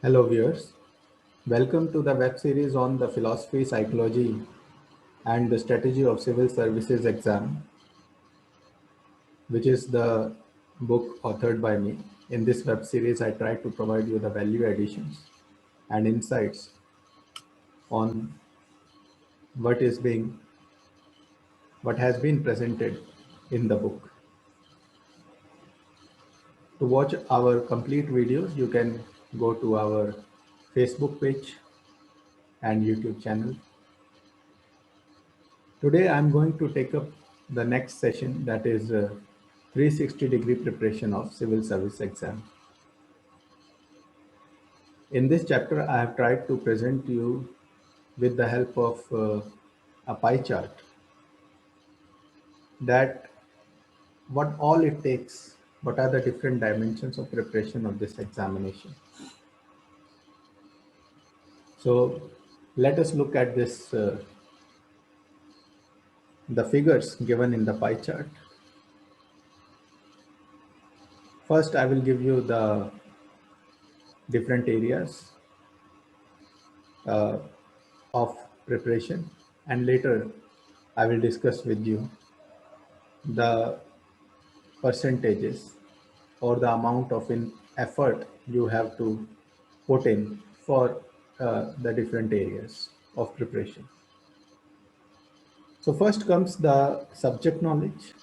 Hello viewers, welcome to the web series on the philosophy, psychology and the strategy of civil services exam, which is the book authored by me. In this web series, I try to provide you the value additions and insights on what is being, what has been presented in the book. To watch our complete videos, you can go to our Facebook page and YouTube channel. Today I'm going to take up the next session, that is 360-degree preparation of civil service exam. In this chapter, I have tried to present you with the help of a pie chart that what all it takes, what are the different dimensions of preparation of this examination. So let us look at this, the figures given in the pie chart. First, I will give you the different areas uh, of preparation, and later I will discuss with you the percentages or the amount of effort you have to put in for the different areas of preparation. So first comes the subject knowledge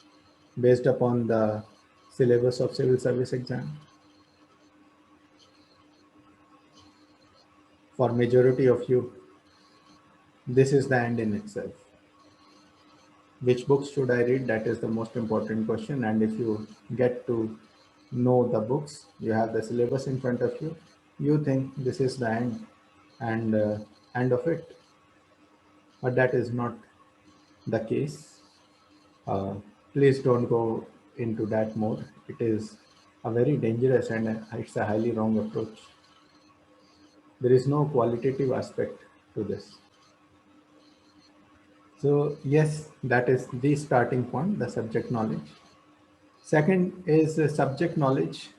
based upon the syllabus of civil service exam. For majority of you, this is the end in itself. Which books should I read? That is the most important question. And if you get to know the books, you have the syllabus in front of you, you think this is the end of it. But that is not the case. Uh, Please don't go into that mode. It is a very dangerous and it's a highly wrong approach. There is no qualitative aspect to this. So yes, that is the starting point, the subject knowledge. Second is subject knowledge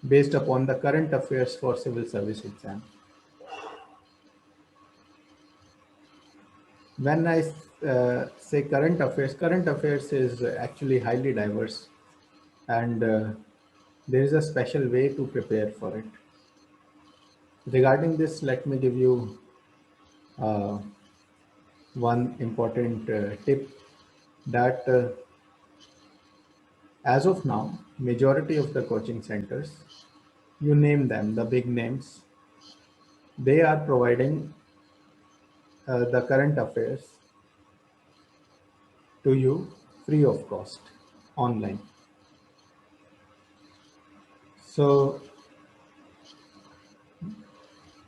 based upon the current affairs for civil service exam. When I say current affairs is actually highly diverse, and there is a special way to prepare for it. Regarding this, let me give you uh, one important tip that as of now, majority of the coaching centers, you name them, the big names, they are providing the current affairs to you free of cost online. So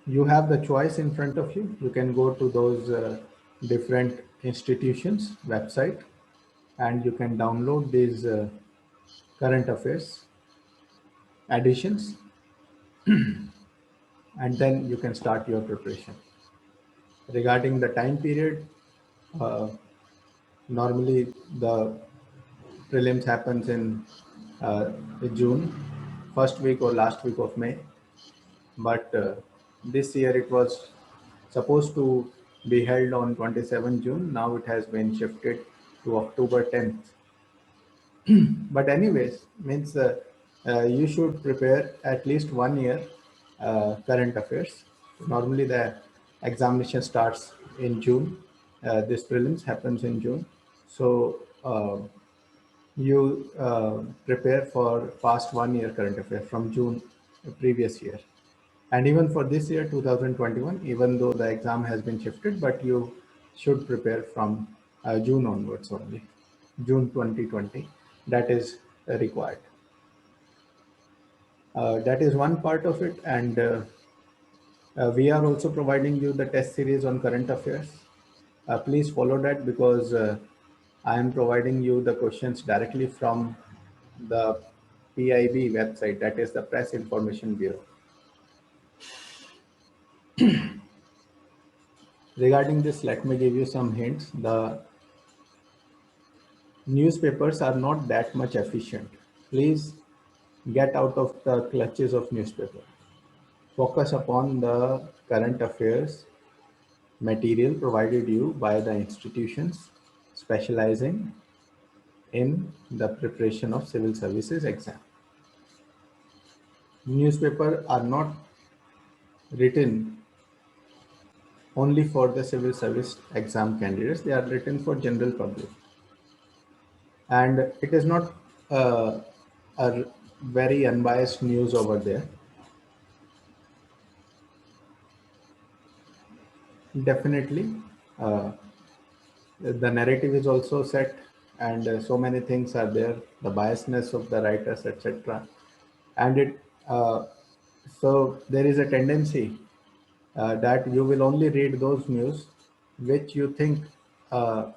you have the choice in front of you. You can go to those different institutions website and you can download these current affairs editions and then you can start your preparation. Regarding the time period, uh, normally the prelims happens in June, first week or last week of May. But this year it was supposed to be held on 27 June. Now it has been shifted to October 10th. But anyways, means you should prepare at least 1 year current affairs. Normally the examination starts in June. This prelims happens in June. So you prepare for past 1 year current affairs from June previous year. And even for this year, 2021, even though the exam has been shifted, but you should prepare from June onwards only, June 2020, that is required. That is one part of it. And we are also providing you the test series on current affairs. Please follow that because I am providing you the questions directly from the PIB website, that is the Press Information Bureau. Regarding this, let me give you some hints. The newspapers are not that much efficient. Please get out of the clutches of newspaper. Focus upon the current affairs material provided you by the institutions specializing in the preparation of civil services exam. Newspapers are not written only for the civil service exam candidates, they are written for general public. And it is not a very unbiased news over there. Definitely, uh, the narrative is also set, and so many things are there, the biasness of the writers, etc. And it so there is a tendency that you will only read those news which you think uh,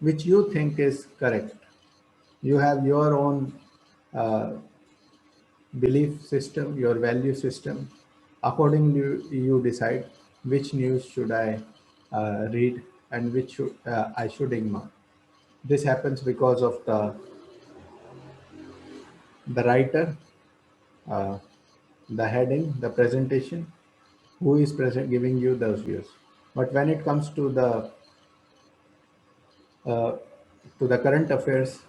is correct. You have your own uh, belief system, your value system. Accordingly, you decide which news should I read and which I should ignore. This happens because of the writer, uh, the heading, the presentation, who is present giving you those views. But when it comes uh, to the current affairs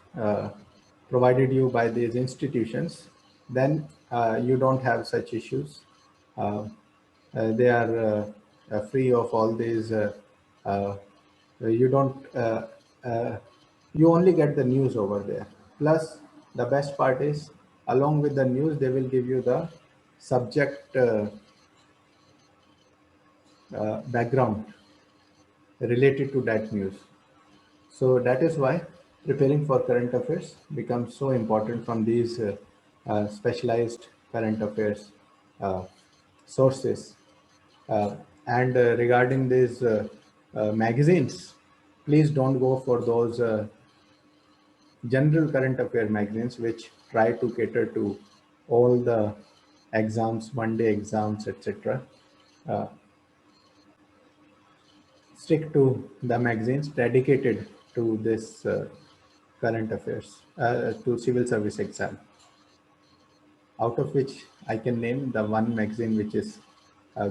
provided you by these institutions, then you don't have such issues. Uh, they are free of all these. Uh, you don't. You only get the news over there. Plus, the best part is, along with the news, they will give you the subject background related to that news. So that is why preparing for current affairs becomes so important from these specialized current affairs uh, sources. And regarding these magazines, please don't go for those general current affair magazines which try to cater to all the exams, one-day exams, etc. Uh, Stick to the magazines dedicated to this current affairs, to civil service exam, out of which I can name the one magazine which is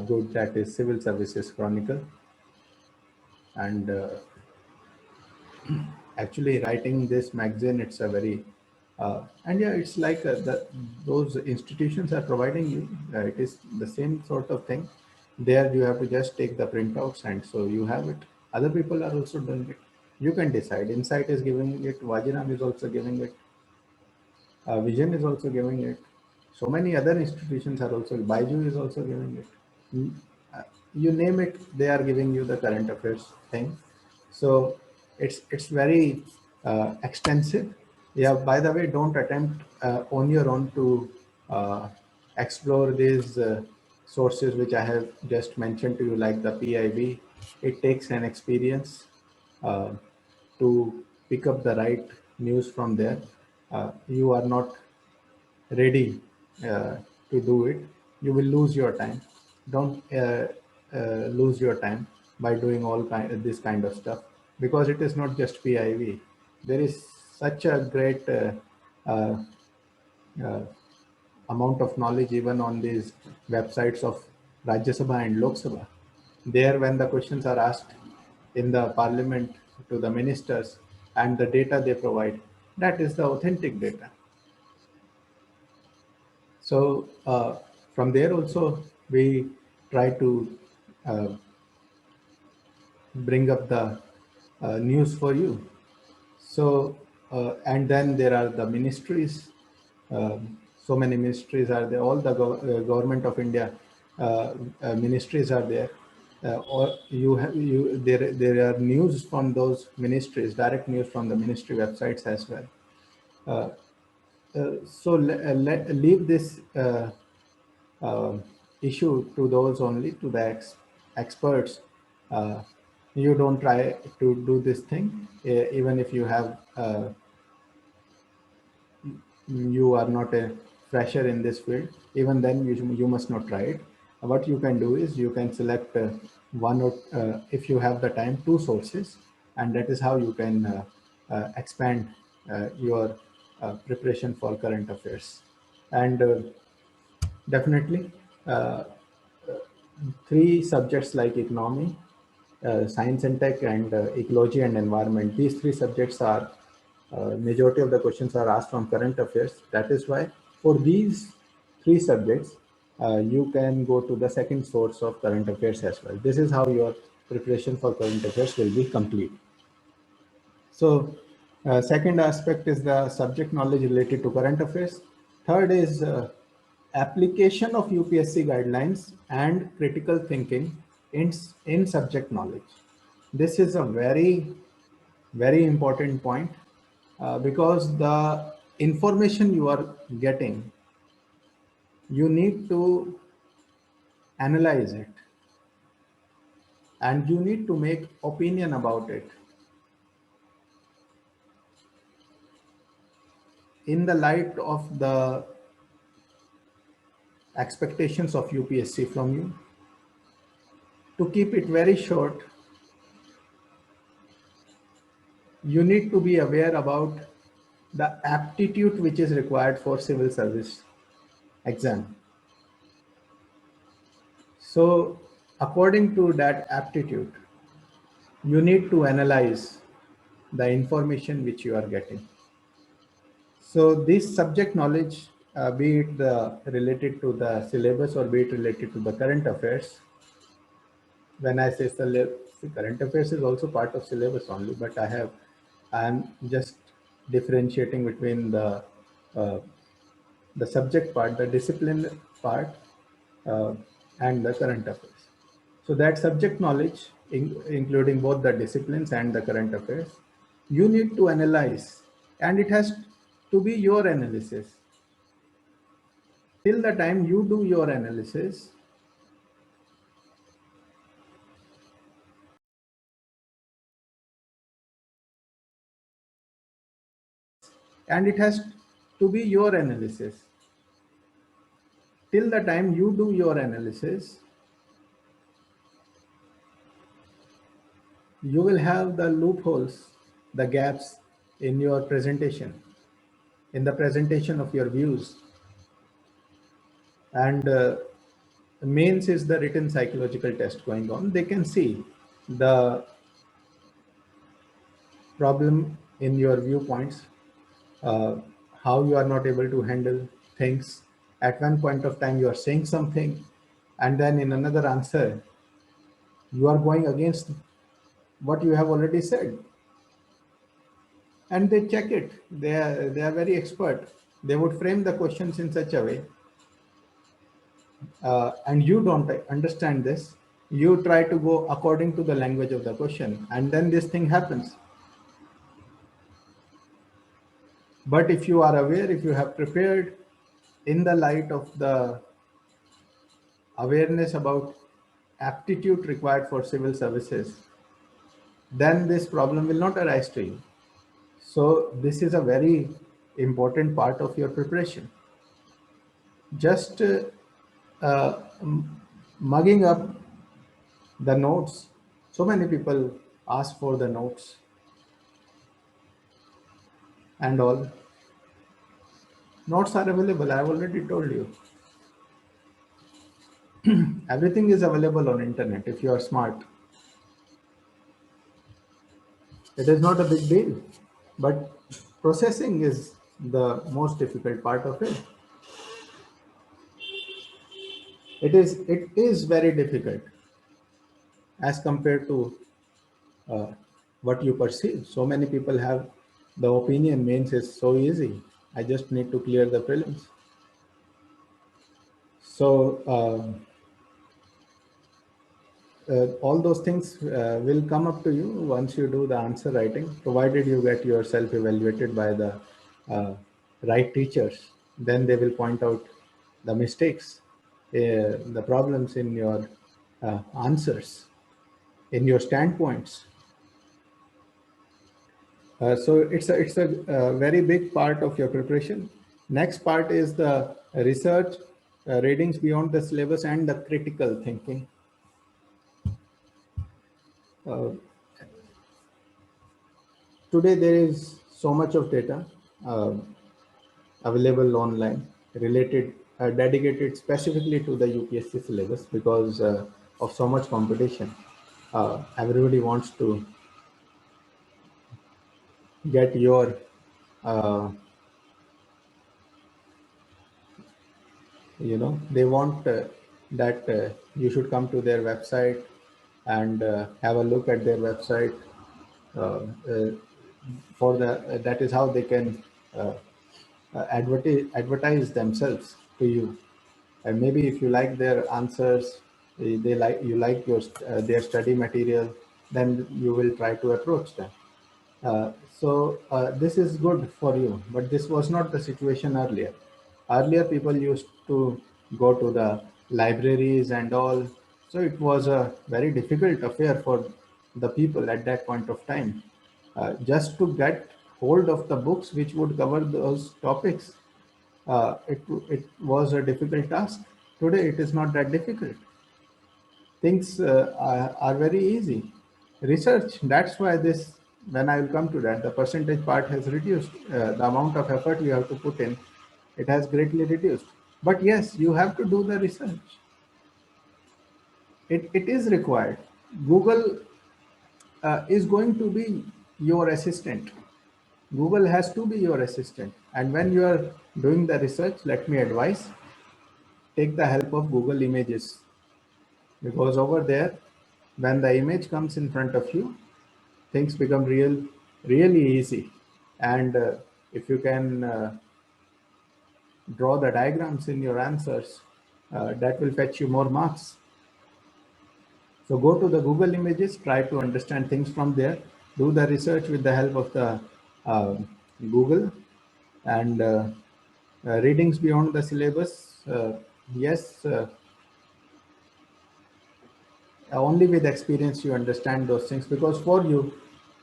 good, that is Civil Services Chronicle. And actually writing this magazine, it's a very, and yeah, it's like those institutions are providing you, it is the same sort of thing. There you have to just take the printouts and so you have it. Other people are also doing it. You can decide. Insight is giving it, Vajinam is also giving it, Vision is also giving it. So many other institutions are also, Baiju is also giving it. Mm, You name it, they are giving you the current affairs thing. So it's very extensive. Yeah. By the way, don't attempt on your own to uh, explore these sources which I have just mentioned to you, like the PIB. It takes an experience uh, to pick up the right news from there. You are not ready to do it, you will lose your time. Don't lose your time by doing this kind of stuff, because it is not just PIV. There is such a great uh, uh, amount of knowledge even on these websites of Rajya Sabha and Lok Sabha. There, when the questions are asked in the parliament to the ministers and the data they provide, that is the authentic data. So from there also we try to uh, bring up the news for you. So and then there are the ministries. So many ministries are there. All the government of India ministries are there. Or you have you there are news from those ministries, direct news from the ministry websites as well. Uh, so leave this uh, issue to those only, to the experts. Uh, you don't try to do this thing, even if you have you are not a fresher in this field. Even then, you must not try it. What you can do is you can select one or if you have the time, two sources, and that is how you can expand your preparation for current affairs. And definitely. three subjects like economy, science and tech, and ecology and environment. These three subjects are majority of the questions are asked from current affairs. That is why for these three subjects, you can go to the second source of current affairs as well. This is how your preparation for current affairs will be complete. So second aspect is the subject knowledge related to current affairs. Third is application of UPSC guidelines and critical thinking in subject knowledge. This is a very, very important point because the information you are getting, you need to analyze it and you need to make opinion about it in the light of the expectations of UPSC from you. To keep it very short, you need to be aware about the aptitude which is required for civil service exam. So according to that aptitude, you need to analyze the information which you are getting. So this subject knowledge, be it related to the syllabus or be it related to the current affairs. When I say current affairs is also part of syllabus only, but I'm just differentiating between the subject part, the discipline part, uh, and the current affairs. So that subject knowledge, including both the disciplines and the current affairs, you need to analyze, and it has to be your analysis. Till the time you do your analysis, and it has to be your analysis. Till the time you do your analysis, you will have the loopholes, the gaps in your presentation, in the presentation of your views. And mains is the written psychological test going on. They can see the problem in your viewpoints, uh, how you are not able to handle things. At one point of time, you are saying something, and then in another answer, you are going against what you have already said. And they check it. They are very expert. They would frame the questions in such a way, and you don't understand this. You try to go according to the language of the question, and then this thing happens. But if you are aware, if you have prepared in the light of the awareness about aptitude required for civil services, then this problem will not arise to you. So this is a very important part of your preparation. Just mugging up the notes. So many people ask for the notes and all. Notes are available. I've already told you. Everything is available on internet if you are smart. It is not a big deal, but processing is the most difficult part of it. It is very difficult as compared to uh, what you perceive. So many people have the opinion mains is so easy. I just need to clear the prelims. So all those things will come up to you once you do the answer writing, provided you get yourself evaluated by the uh, right teachers. Then they will point out the mistakes, the problems in your answers, in your standpoints. So it's a very big part of your preparation. Next part is the research, readings beyond the syllabus, and the critical thinking. Uh, Today there is so much of data uh, available online related dedicated specifically to the UPSC syllabus because of so much competition. Everybody wants to get your uh, they want that you should come to their website and have a look at their website. uh, uh, for the That is how they can uh, advertise themselves to you. And maybe if you like their answers, they like you like their study material, then you will try to approach them. So this is good for you, but this was not the situation earlier. Earlier, people used to go to the libraries and all, so it was a very difficult affair for the people at that point of time, just to get hold of the books which would cover those topics. It was a difficult task. Today, it is not that difficult. Things are very easy. Research, that's why this, when I will come to that, the percentage part has reduced. The amount of effort you have to put in, it has greatly reduced. But yes, you have to do the research. It is required. Google is going to be your assistant. Google has to be your assistant. And when you are doing the research, let me advise, take the help of Google Images, because over there, when the image comes in front of you, things become really easy. And if you can draw the diagrams in your answers, that will fetch you more marks. So go to the Google Images, try to understand things from there, do the research with the help of the uh, Google, and readings beyond the syllabus. Yes, only with experience you understand those things, because for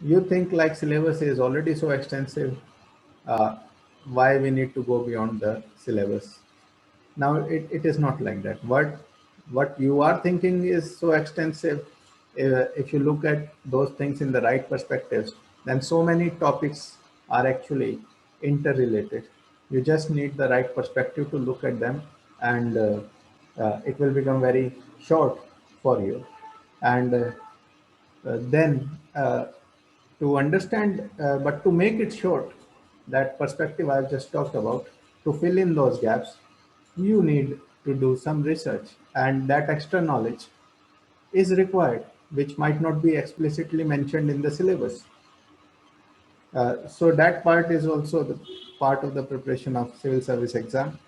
you think like syllabus is already so extensive. uh, why we need to go beyond the syllabus? Now it is not like that. What you are thinking is so extensive. If you look at those things in the right perspectives, then so many topics are actually interrelated. You just need the right perspective to look at them, and it will become very short for you. And then to understand, but to make it short, that perspective I've just talked about, to fill in those gaps, you need to do some research, and that extra knowledge is required, which might not be explicitly mentioned in the syllabus. So that part is also the part of the preparation of civil service exam.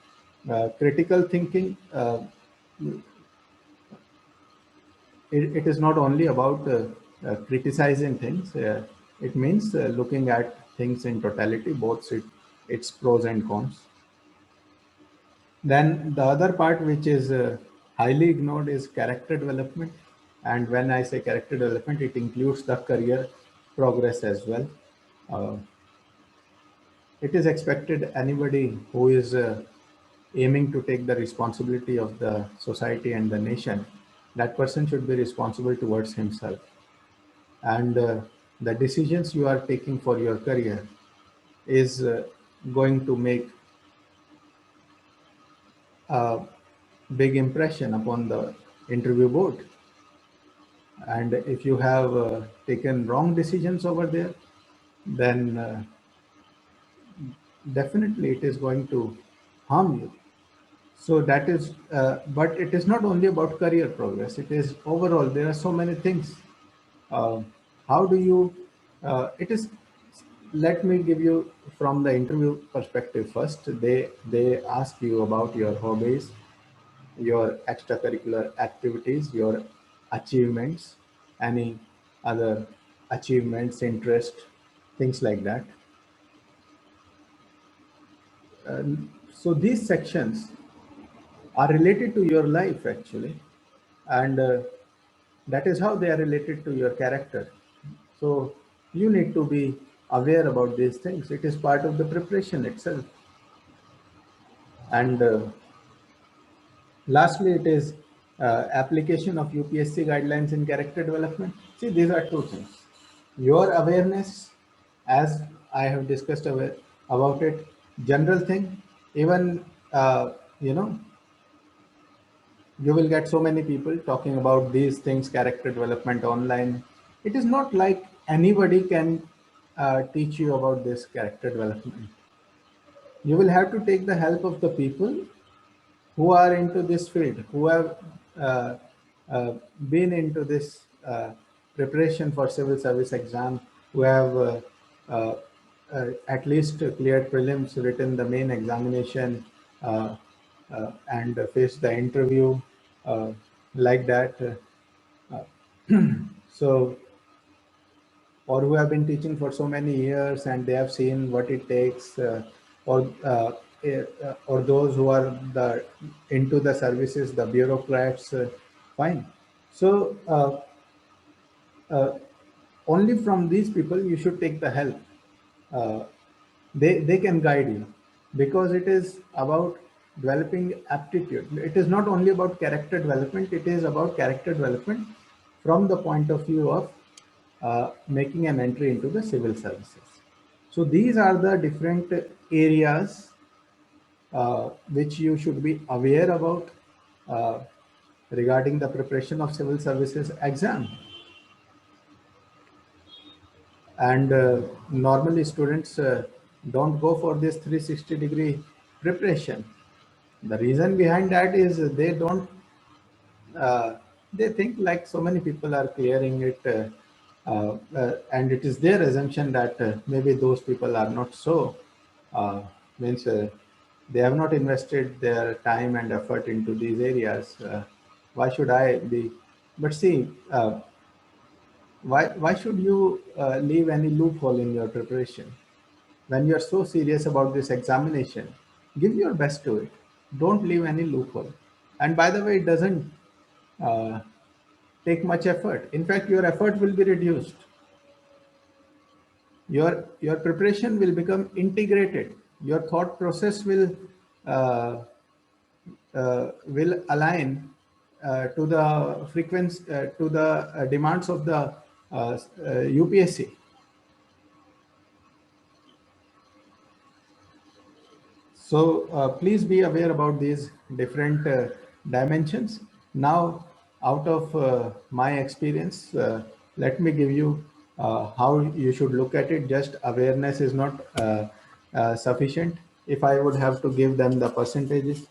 Critical thinking, it is not only about criticizing things. It means looking at things in totality, both its pros and cons. Then the other part, which is highly ignored, is character development. And when I say character development, it includes the career progress as well. Uh, it is expected anybody who is aiming to take the responsibility of the society and the nation, that person should be responsible towards himself. And the decisions you are taking for your career is going to make a big impression upon the interview board. And if you have taken wrong decisions over there, then definitely it is going to harm you. So that is, but it is not only about career progress. It is overall, there are so many things. Uh, how do you, it is, let me give you from the interview perspective first. They ask you about your hobbies, your extracurricular activities, your achievements, any other achievements, interest, things like that. So these sections are related to your life actually, and that is how they are related to your character. So you need to be aware about these things. It is part of the preparation itself. And lastly, it is application of UPSC guidelines in character development. See, these are two things. Your awareness, as I have discussed about it, general thing, even you know, you will get so many people talking about these things, character development online. It is not like anybody can teach you about this character development. You will have to take the help of the people who are into this field, who have uh, uh, been into this preparation for civil service exam, who have uh, at least cleared prelims, written the main examination, uh, and faced the interview like that. So, or who have been teaching for so many years and they have seen what it takes, or those who are the into the services, the bureaucrats. Fine. So only from these people you should take the help. Uh, they can guide you, because it is about developing aptitude. It is not only about character development, it is about character development from the point of view of making an entry into the civil services. So these are the different areas which you should be aware about uh, regarding the preparation of civil services exam. And normally students don't go for this 360-degree preparation. The reason behind that is they don't they think like so many people are clearing it, and it is their assumption that maybe those people are not so, uh, means they have not invested their time and effort into these areas. Why should I be? But see, why should you leave any loophole in your preparation? When you're so serious about this examination, give your best to it. Don't leave any loophole. And by the way, it doesn't uh, take much effort. In fact, your effort will be reduced. Your preparation will become integrated. Your thought process uh, will align to the frequency, to the demands of the UPSC. So please be aware about these different dimensions. Now, out of my experience, let me give you how you should look at it. Just awareness is not sufficient. If I would have to give them the percentages,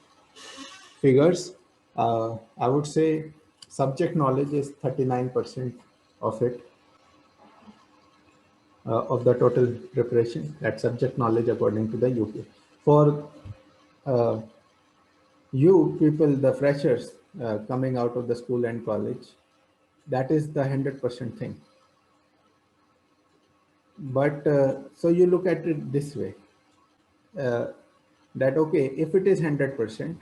figures, I would say subject knowledge is 39% of it, of the total preparation. That subject knowledge according to the UP. For uh, you people, the freshers coming out of the school and college, that is the 100% thing. But so you look at it this way, uh, that okay, if it is 100%,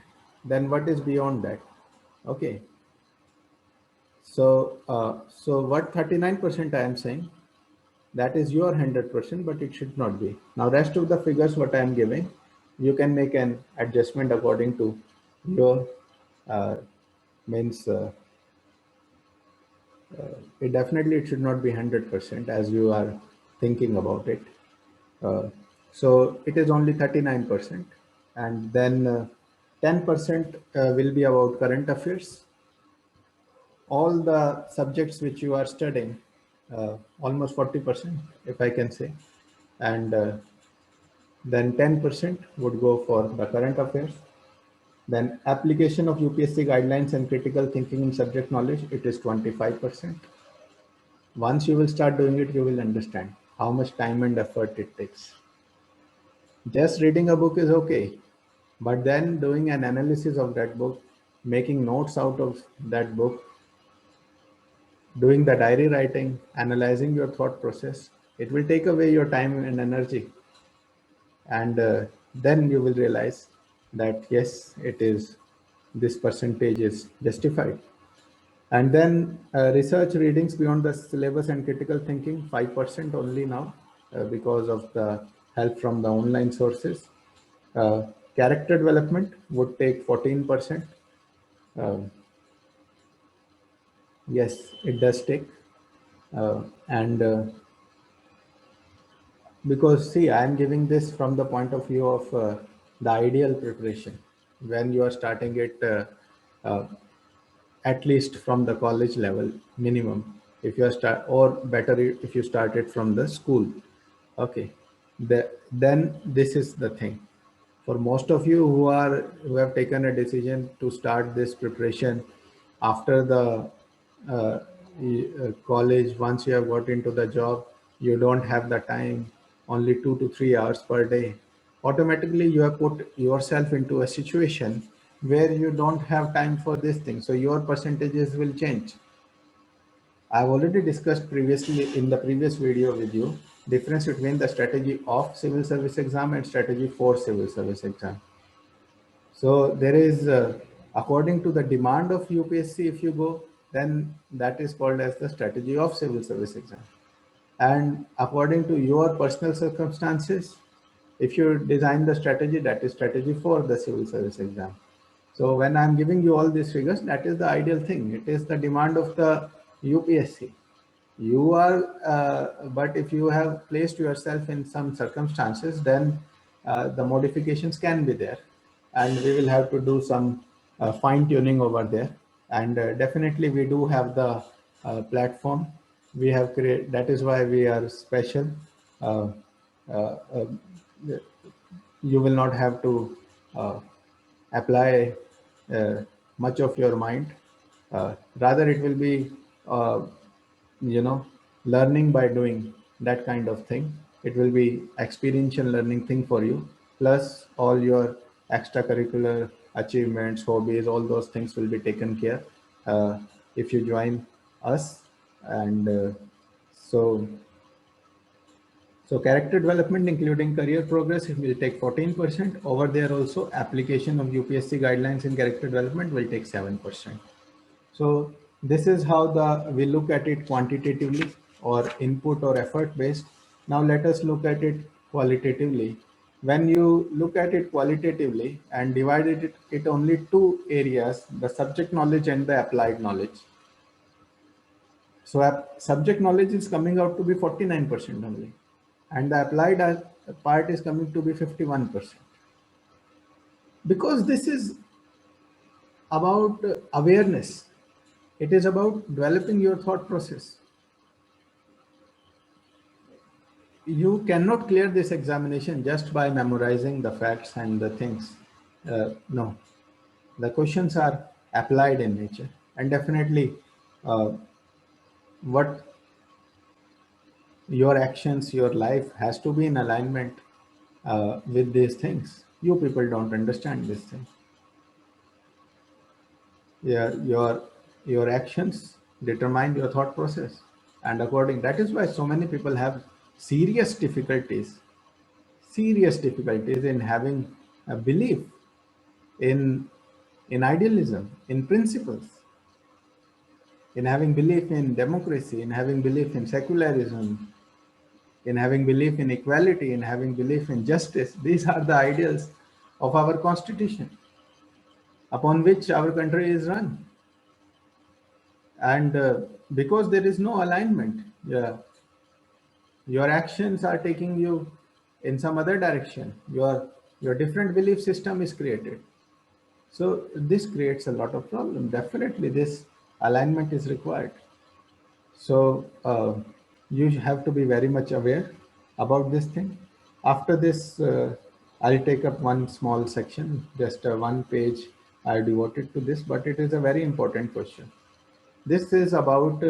then what is beyond that? Okay, so what 39% I am saying, that is your 100%, but it should not be. Now rest of the figures what I am giving, you can make an adjustment according to your uh, means it definitely it should not be 100% as you are thinking about it. Uh, so it is only 39%, and then 10% will be about current affairs. All the subjects which you are studying, almost 40%, if I can say, and then 10% would go for the current affairs. Then application of UPSC guidelines and critical thinking in subject knowledge, it is 25%. Once you will start doing it, you will understand how much time and effort it takes. Just reading a book is okay, but then doing an analysis of that book, making notes out of that book, doing the diary writing, analyzing your thought process, it will take away your time and energy. And then you will realize that yes, it is, this percentage is justified. And then research readings beyond the syllabus and critical thinking, 5% only now, because of the help from the online sources. Uh, Character development would take 14%. Um, yes, it does take. And because see, I am giving this from the point of view of the ideal preparation. when you are starting it, uh, at least from the college level minimum, if you are start, or better if you start it from the school. Okay, then this is the thing. For most of you who have taken a decision to start this preparation after the college, once you have got into the job, you don't have the time, only 2 to 3 hours per day. Automatically, you have put yourself into a situation where you don't have time for this thing. So your percentages will change. I've already discussed previously in the previous video with you difference between the strategy of civil service exam and strategy for civil service exam. So there is, according to the demand of UPSC, if you go, then that is called as the strategy of civil service exam. And according to your personal circumstances, if you design the strategy, that is strategy for the civil service exam. So when I'm giving you all these figures, that is the ideal thing. It is the demand of the UPSC. You are, but if you have placed yourself in some circumstances, then the modifications can be there, and we will have to do some fine tuning over there. And definitely we do have the platform we have created. That is why we are special. uh, uh, uh, you will not have to apply uh, much of your mind. Rather, it will be, uh, you know, learning by doing, that kind of thing. It will be experiential learning thing for you. Plus, all your extracurricular achievements, hobbies, all those things will be taken care if you join us. And so so character development, including career progress, it will take 14%. Over there also, application of UPSC guidelines in character development will take 7%. So this is how we look at it quantitatively, or input or effort based. Now let us look at it qualitatively. When you look at it qualitatively and divided it only two areas, the subject knowledge and the applied knowledge. So subject knowledge is coming out to be 49% only, and the applied part is coming to be 51%. Because this is about awareness. It is about developing your thought process. You cannot clear this examination just by memorizing the facts and the things. No, the questions are applied in nature, and definitely uh, what your actions, your life has to be in alignment with these things. You people don't understand this thing. Yeah, your actions determine your thought process, and according, that is why so many people have serious difficulties, in having a belief in idealism, in principles, in having belief in democracy, in having belief in secularism, in having belief in equality, in having belief in justice. These are the ideals of our constitution upon which our country is run. And because there is no alignment, yeah, your actions are taking you in some other direction. Your different belief system is created. So this creates a lot of problem. Definitely this alignment is required. So you have to be very much aware about this thing. After this, I'll take up one small section, just one page I devoted to this, but it is a very important question. This is about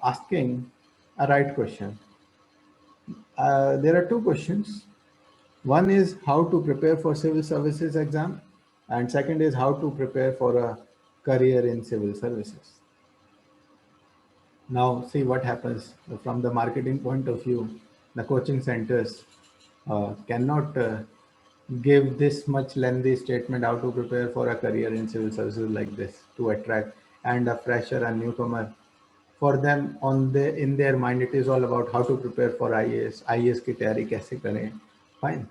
asking a right question. There are two questions. One is how to prepare for civil services exam, and second is how to prepare for a career in civil services. Now, see what happens from the marketing point of view. The coaching centers cannot give this much lengthy statement how to prepare for a career in civil services like this to attract and a fresher and newcomer. For them, in their mind, it is all about how to prepare for IAS. IAS की तैयारी कैसे करें? Fine.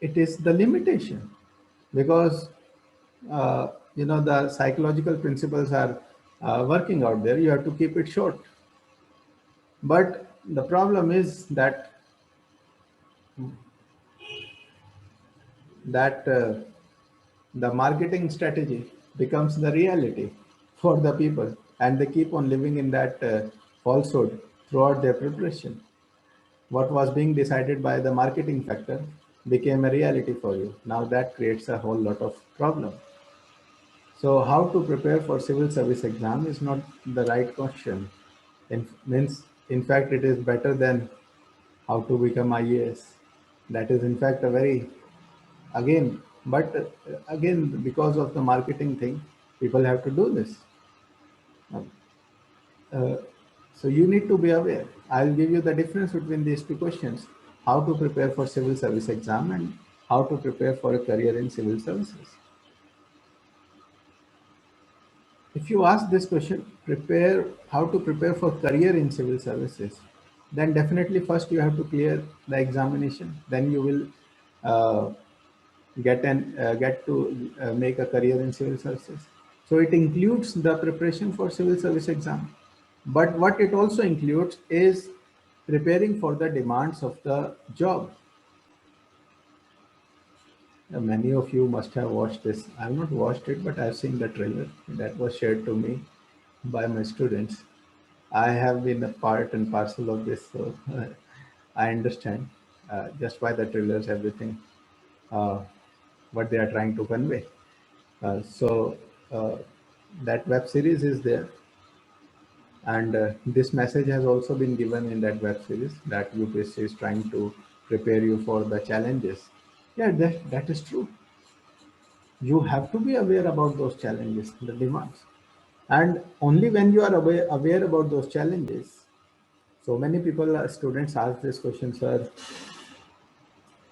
It is the limitation, because the psychological principles are working out there. You have to keep it short. But the problem is that that the marketing strategy becomes the reality for the people, and they keep on living in that falsehood throughout their preparation. What was being decided by the marketing factor became a reality for you. Now that creates a whole lot of problem. So how to prepare for civil service exam is not the right question. In fact, it is better than how to become IAS. That is in fact a very, again, but again, because of the marketing thing, people have to do this. Uh, so you need to be aware. I'll give you the difference between these two questions: how to prepare for civil service exam and how to prepare for a career in civil services. If you ask this question, prepare how to prepare for career in civil services, then definitely first you have to clear the examination. Then you will uh, get to make a career in civil services. So it includes the preparation for civil service exam, but what it also includes is preparing for the demands of the job. Many of you must have watched this. I have not watched it, but I've seen the trailer that was shared to me by my students. I have been a part and parcel of this, so I understand just by the trailers everything uh, what they are trying to convey. So uh, that web series is there, and this message has also been given in that web series that UPSC is trying to prepare you for the challenges. Yeah, that is true. You have to be aware about those challenges, the demands, and only when you are aware about those challenges. So many people, students ask this question, sir,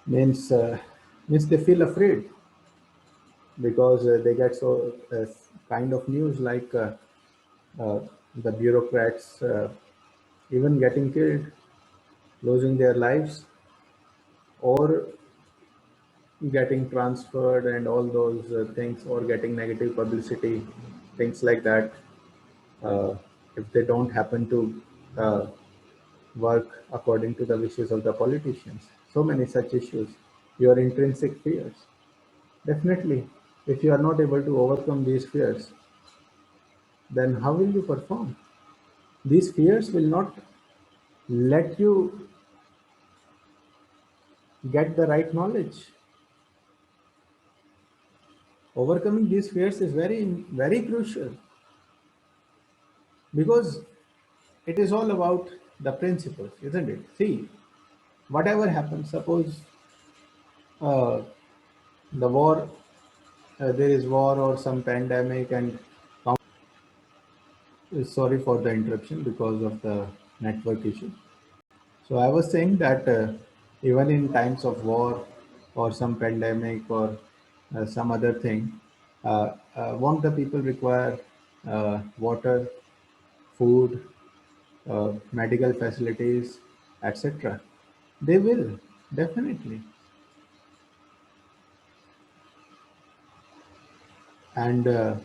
means means they feel afraid because they get so kind of news like uh, the bureaucrats even getting killed, losing their lives, or getting transferred, and all those things, or getting negative publicity, things like that. Uh, if they don't happen to uh, work according to the wishes of the politicians, so many such issues, your intrinsic fears. Definitely, if you are not able to overcome these fears, then how will you perform? These fears will not let you get the right knowledge. Overcoming these fears is very crucial because it is all about the principles, isn't it? See, whatever happens, suppose uh, the war, there is war or some pandemic, and sorry for the interruption because of the network issue. So I was saying that even in times of war or some pandemic or some other thing, won't the people require water, food, medical facilities, etc.? They will, definitely. And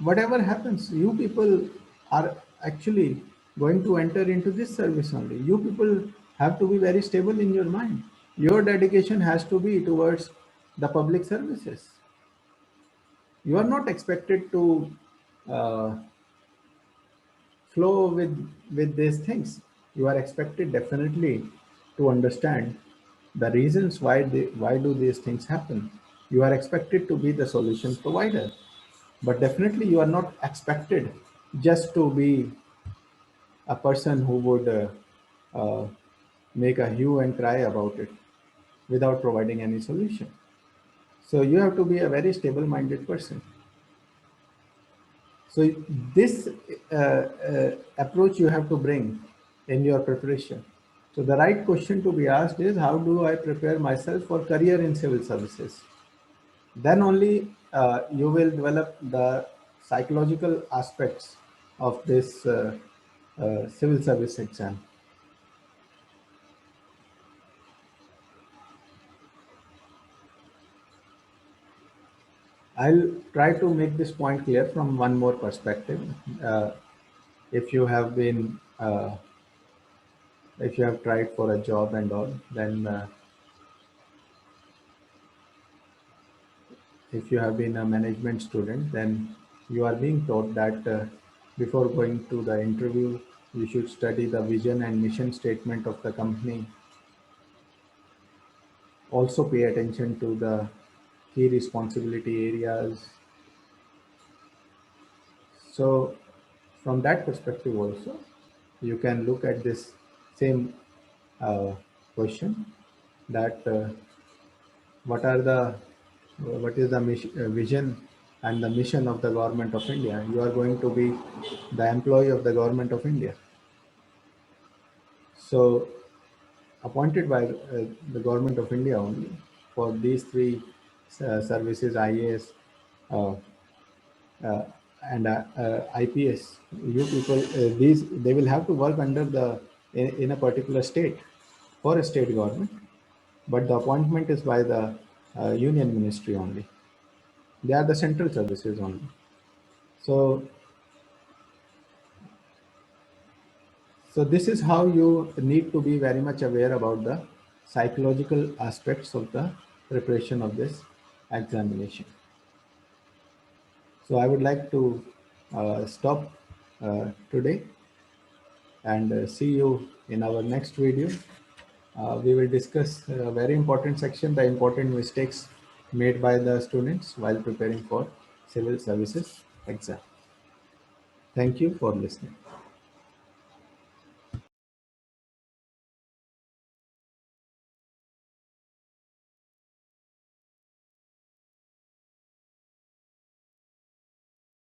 whatever happens, you people are actually going to enter into this service only. You people have to be very stable in your mind. Your dedication has to be towards the public services. You are not expected to uh, flow with these things. You are expected definitely to understand the reasons why do these things happen. You are expected to be the solution provider, but definitely you are not expected just to be a person who would uh, make a hue and cry about it without providing any solution. So you have to be a very stable minded person. So this approach you have to bring in your preparation. So the right question to be asked is, how do I prepare myself for career in civil services? Then only you will develop the psychological aspects of this civil service exam. I'll try to make this point clear from one more perspective. Uh, if you have been, if you have tried for a job and all, then if you have been a management student, then you are being taught that before going to the interview, you should study the vision and mission statement of the company. Also pay attention to the key responsibility areas. So from that perspective also, you can look at this same uh, question, that what is the vision and the mission of the government of India. You are going to be the employee of the government of India. So appointed by the government of India only for these three services, IAS, uh, uh, and IPS. You people, these they will have to work under the in a particular state for a state government, but the appointment is by the union ministry only. They are the central services only. So, so this is how you need to be very much aware about the psychological aspects of the preparation of this examination. So I would like to stop today and see you in our next video. We will discuss a very important section, the important mistakes made by the students while preparing for civil services exam. Thank you for listening.